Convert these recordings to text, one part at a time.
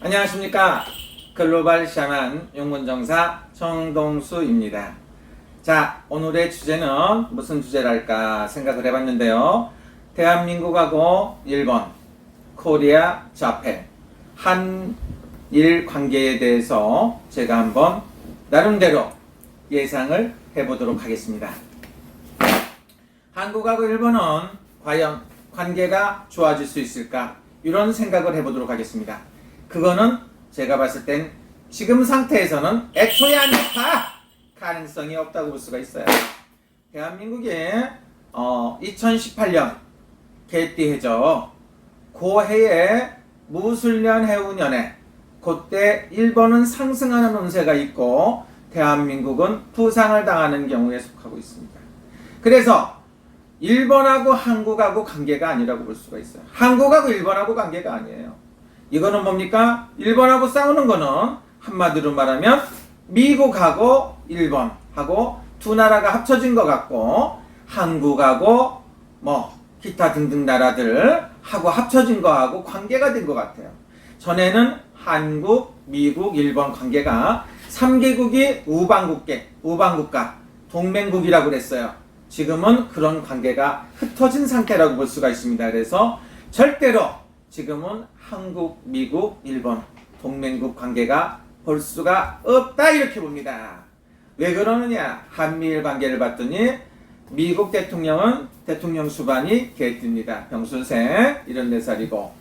안녕하십니까. 글로벌 샤만 용문정사 정동수입니다. 자, 오늘의 주제는 무슨 주제랄까 생각을 해봤는데요. 대한민국하고 일본, 코리아, 자펜, 한일 관계에 대해서 제가 한번 나름대로 예상을 해보도록 하겠습니다. 한국하고 일본은 과연 관계가 좋아질 수 있을까? 이런 생각을 해보도록 하겠습니다. 그거는 제가 봤을 땐 지금 상태에서는 애초에 안 좋다! 가능성이 없다고 볼 수가 있어요. 대한민국이 2018년 개띠 해죠. 그 해에 무술년 해운년에 그때 일본은 상승하는 운세가 있고 대한민국은 부상을 당하는 경우에 속하고 있습니다. 그래서 일본하고 한국하고 관계가 아니라고 볼 수가 있어요. 한국하고 일본하고 관계가 아니에요. 이거는 뭡니까? 일본하고 싸우는 거는 한마디로 말하면 미국하고 일본하고 두 나라가 합쳐진 것 같고 한국하고 기타 등등 나라들하고 합쳐진 거하고 관계가 된 것 같아요. 전에는 한국, 미국, 일본 관계가 3개국이 우방국가, 동맹국이라고 그랬어요. 지금은 그런 관계가 흩어진 상태라고 볼 수가 있습니다. 그래서 절대로 지금은 한국, 미국, 일본 동맹국 관계가 볼 수가 없다 이렇게 봅니다. 왜 그러느냐? 한미일 관계를 봤더니 미국 대통령은 대통령 수반이 개띠입니다. 병순생 74살이고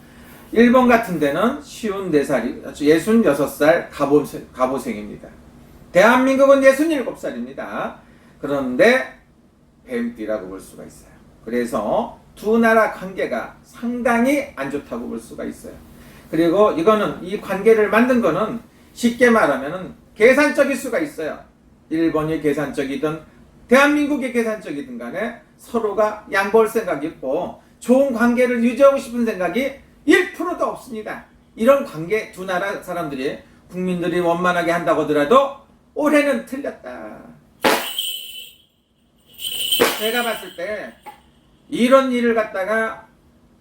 일본 같은 데는 66살 가보생입니다. 대한민국은 67살입니다. 그런데 뱀띠라고 볼 수가 있어요. 그래서 두 나라 관계가 상당히 안 좋다고 볼 수가 있어요. 그리고 이거는 이 관계를 만든 거는 쉽게 말하면 계산적일 수가 있어요. 일본이 계산적이든 대한민국이 계산적이든 간에 서로가 양보할 생각이 있고 좋은 관계를 유지하고 싶은 생각이 1%도 없습니다. 이런 관계 두 나라 사람들이 국민들이 원만하게 한다고 하더라도 올해는 틀렸다. 제가 봤을 때 이런 일을 갖다가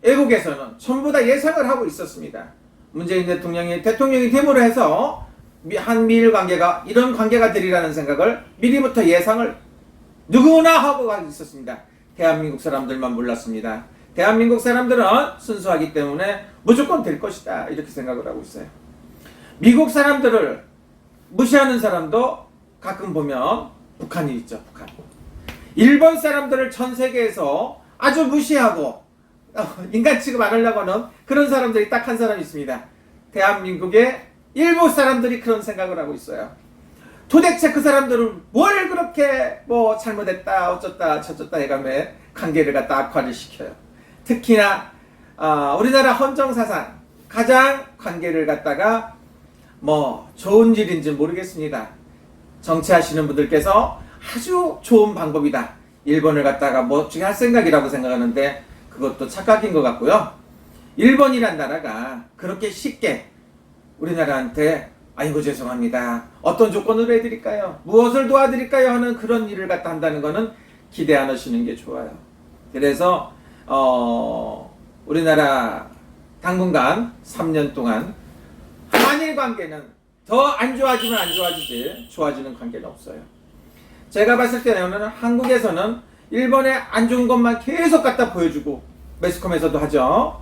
외국에서는 전부 다 예상을 하고 있었습니다. 문재인 대통령이 됨으로 해서 한미일 관계가 이런 관계가 되리라는 생각을 미리부터 예상을 누구나 하고 있었습니다. 대한민국 사람들만 몰랐습니다. 대한민국 사람들은 순수하기 때문에 무조건 될 것이다 이렇게 생각을 하고 있어요. 미국 사람들을 무시하는 사람도 가끔 보면 북한이 있죠. 북한. 일본 사람들을 전 세계에서 아주 무시하고 인간 취급 안 하려고 하는 그런 사람들이 딱 한 사람 있습니다. 대한민국의 일부 사람들이 그런 생각을 하고 있어요. 도대체 그 사람들은 뭘 그렇게 잘못했다 어쩌다 저쩌다 해가며 관계를 갖다 악화를 시켜요. 특히나 우리나라 헌정사상 가장 관계를 갖다가 좋은 일인지 모르겠습니다. 정치하시는 분들께서 아주 좋은 방법이다. 일본을 갖다가 멋지게 할 생각이라고 생각하는데 그것도 착각인 것 같고요. 일본이란 나라가 그렇게 쉽게 우리나라한테 아이고 죄송합니다. 어떤 조건으로 해드릴까요? 무엇을 도와드릴까요? 하는 그런 일을 갖다 한다는 거는 기대 안 하시는 게 좋아요. 그래서 우리나라 당분간 3년 동안 한일 관계는 더 안 좋아지면 안 좋아지지 좋아지는 관계는 없어요. 제가 봤을 때는 한국에서는 일본의 안 좋은 것만 계속 갖다 보여주고 매스컴에서도 하죠.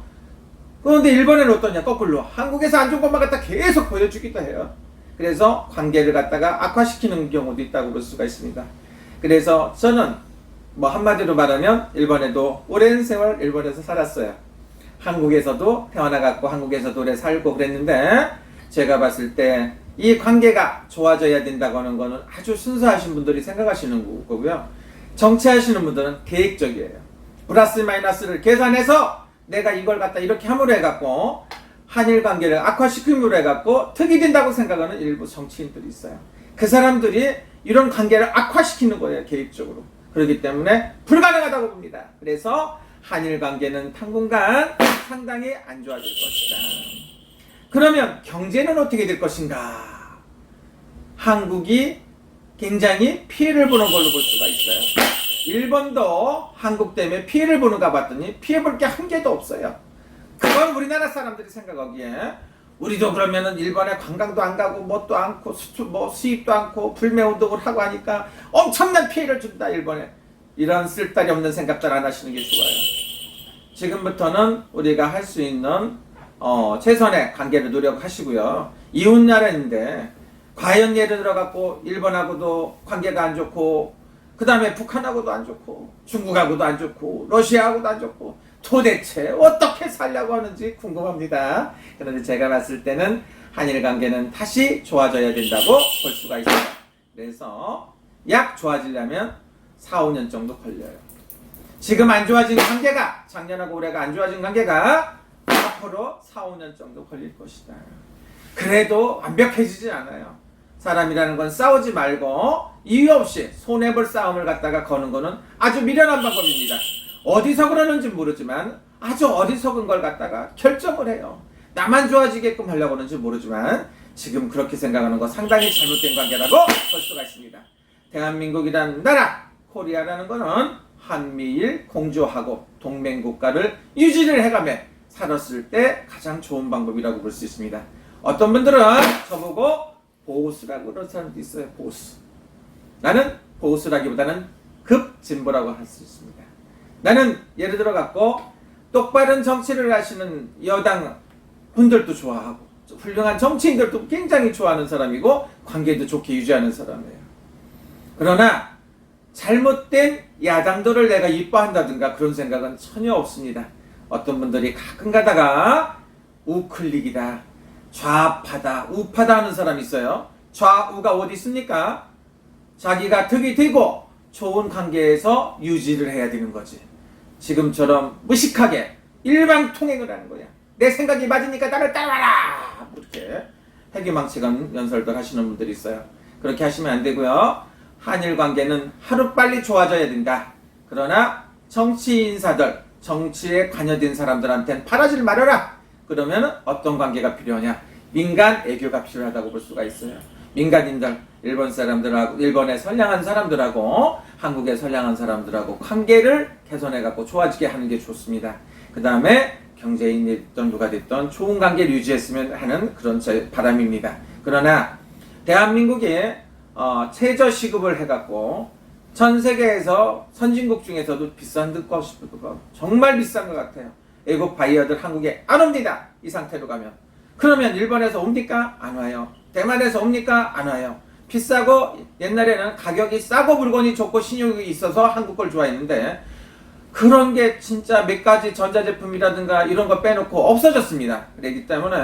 그런데 일본에는 어떠냐? 거꾸로 한국에서 안 좋은 것만 갖다 계속 보여주기도 해요. 그래서 관계를 갖다가 악화시키는 경우도 있다고 볼 수가 있습니다. 그래서 저는 한마디로 말하면 일본에도 오랜 세월 일본에서 살았어요. 한국에서도 태어나갖고 한국에서도 오래 살고 그랬는데 제가 봤을 때 이 관계가 좋아져야 된다고 하는 거는 아주 순수하신 분들이 생각하시는 거고요. 정치하시는 분들은 계획적이에요. 플러스 마이너스를 계산해서 내가 이걸 갖다 이렇게 함으로 해갖고 한일 관계를 악화시킴으로 해갖고 득이 된다고 생각하는 일부 정치인들이 있어요. 그 사람들이 이런 관계를 악화시키는 거예요. 계획적으로. 그렇기 때문에 불가능하다고 봅니다. 그래서 한일 관계는 당분간 상당히 안 좋아질 것이다. 그러면 경제는 어떻게 될 것인가? 한국이 굉장히 피해를 보는 걸로 볼 수가 있어요. 일본도 한국 때문에 피해를 보는가 봤더니 피해 볼 게 한 개도 없어요. 그건 우리나라 사람들이 생각하기에 우리도 그러면은 일본에 관광도 안 가고 뭣도 않고 수입도 않고 불매운동을 하고 하니까 엄청난 피해를 준다 일본에. 이런 쓸데기 없는 생각들 안 하시는 게 좋아요. 지금부터는 우리가 할 수 있는 최선의 관계를 노력하시고요. 이웃 나라인데 과연 예를 들어 갖고 일본하고도 관계가 안 좋고 그 다음에 북한하고도 안 좋고 중국하고도 안 좋고 러시아하고도 안 좋고 도대체 어떻게 살려고 하는지 궁금합니다. 그런데 제가 봤을 때는 한일 관계는 다시 좋아져야 된다고 볼 수가 있어요. 그래서 약 좋아지려면 4, 5년 정도 걸려요. 지금 안 좋아진 관계가 작년하고 올해가 안 좋아진 관계가 앞으로 4, 5년 정도 걸릴 것이다. 그래도 완벽해지지 않아요. 사람이라는 건 싸우지 말고 이유 없이 손해볼 싸움을 갖다가 거는 거는 아주 미련한 방법입니다. 어디서 그러는지 모르지만 아주 어리석은 걸 갖다가 결정을 해요. 나만 좋아지게끔 하려고 하는지 모르지만 지금 그렇게 생각하는 거 상당히 잘못된 관계라고 볼 수가 있습니다. 대한민국이라는 나라, 코리아라는 거는 한미일 공조하고 동맹국가를 유지를 해가며 살았을 때 가장 좋은 방법이라고 볼 수 있습니다. 어떤 분들은 저보고 보수라고 그런 사람도 있어요. 보수. 나는 보수라기보다는 급진보라고 할 수 있습니다. 나는 예를 들어 갖고 똑바른 정치를 하시는 여당 분들도 좋아하고 훌륭한 정치인들도 굉장히 좋아하는 사람이고 관계도 좋게 유지하는 사람이에요. 그러나 잘못된 야당들을 내가 이뻐한다든가 그런 생각은 전혀 없습니다. 어떤 분들이 가끔 가다가 우클릭이다, 좌파다, 우파다 하는 사람이 있어요. 좌우가 어디 있습니까? 자기가 득이 되고 좋은 관계에서 유지를 해야 되는 거지. 지금처럼 무식하게 일방통행을 하는 거야. 내 생각이 맞으니까 나를 따라와라! 이렇게 해기망측한 연설들 하시는 분들이 있어요. 그렇게 하시면 안 되고요. 한일 관계는 하루빨리 좋아져야 된다. 그러나 정치 인사들, 정치에 관여된 사람들한테는 바라지를 말아라. 그러면 어떤 관계가 필요하냐? 민간 애교가 필요하다고 볼 수가 있어요. 민간인들, 일본 사람들하고, 일본에 선량한 사람들하고 한국에 선량한 사람들하고 관계를 개선해갖고 좋아지게 하는 게 좋습니다. 그 다음에 경제인이 됐던 누가 됐던 좋은 관계를 유지했으면 하는 그런 제 바람입니다. 그러나 대한민국이 최저 시급을 해갖고 전 세계에서 선진국 중에서도 비싼 듯 싶고 정말 비싼 것 같아요. 외국 바이어들 한국에 안 옵니다. 이 상태로 가면. 그러면 일본에서 옵니까? 안 와요. 대만에서 옵니까? 안 와요. 비싸고 옛날에는 가격이 싸고 물건이 좋고 신용이 있어서 한국 걸 좋아했는데 그런 게 진짜 몇 가지 전자제품이라든가 이런 거 빼놓고 없어졌습니다. 그렇기 때문에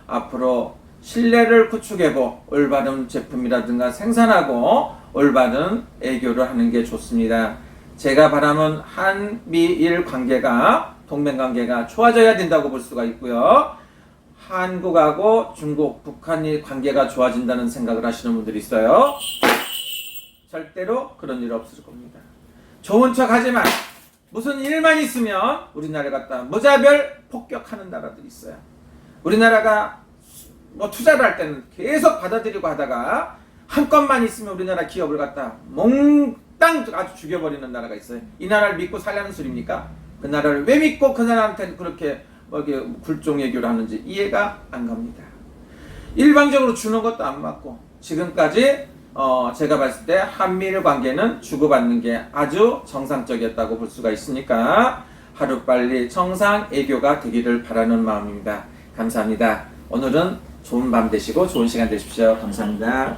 앞으로 신뢰를 구축하고 올바른 제품이라든가 생산하고 올바른 애교를 하는 게 좋습니다. 제가 바람은 한미일 관계가 동맹관계가 좋아져야 된다고 볼 수가 있고요. 한국하고 중국, 북한이 관계가 좋아진다는 생각을 하시는 분들이 있어요. 절대로 그런 일 없을 겁니다. 좋은 척 하지만 무슨 일만 있으면 우리나라 갖다 무자별 폭격하는 나라들이 있어요. 우리나라가 투자를 할 때는 계속 받아들이고 하다가 한 건만 있으면 우리나라 기업을 갖다 몽땅 아주 죽여버리는 나라가 있어요. 이 나라를 믿고 살려는 소리입니까? 그 나라를 왜 믿고 그 나라한테는 그렇게 굴종애교를 하는지 이해가 안 갑니다. 일방적으로 주는 것도 안 맞고 지금까지 제가 봤을 때 한미일 관계는 주고받는 게 아주 정상적이었다고 볼 수가 있으니까 하루빨리 정상 애교가 되기를 바라는 마음입니다. 감사합니다. 오늘은 좋은 밤 되시고 좋은 시간 되십시오. 감사합니다.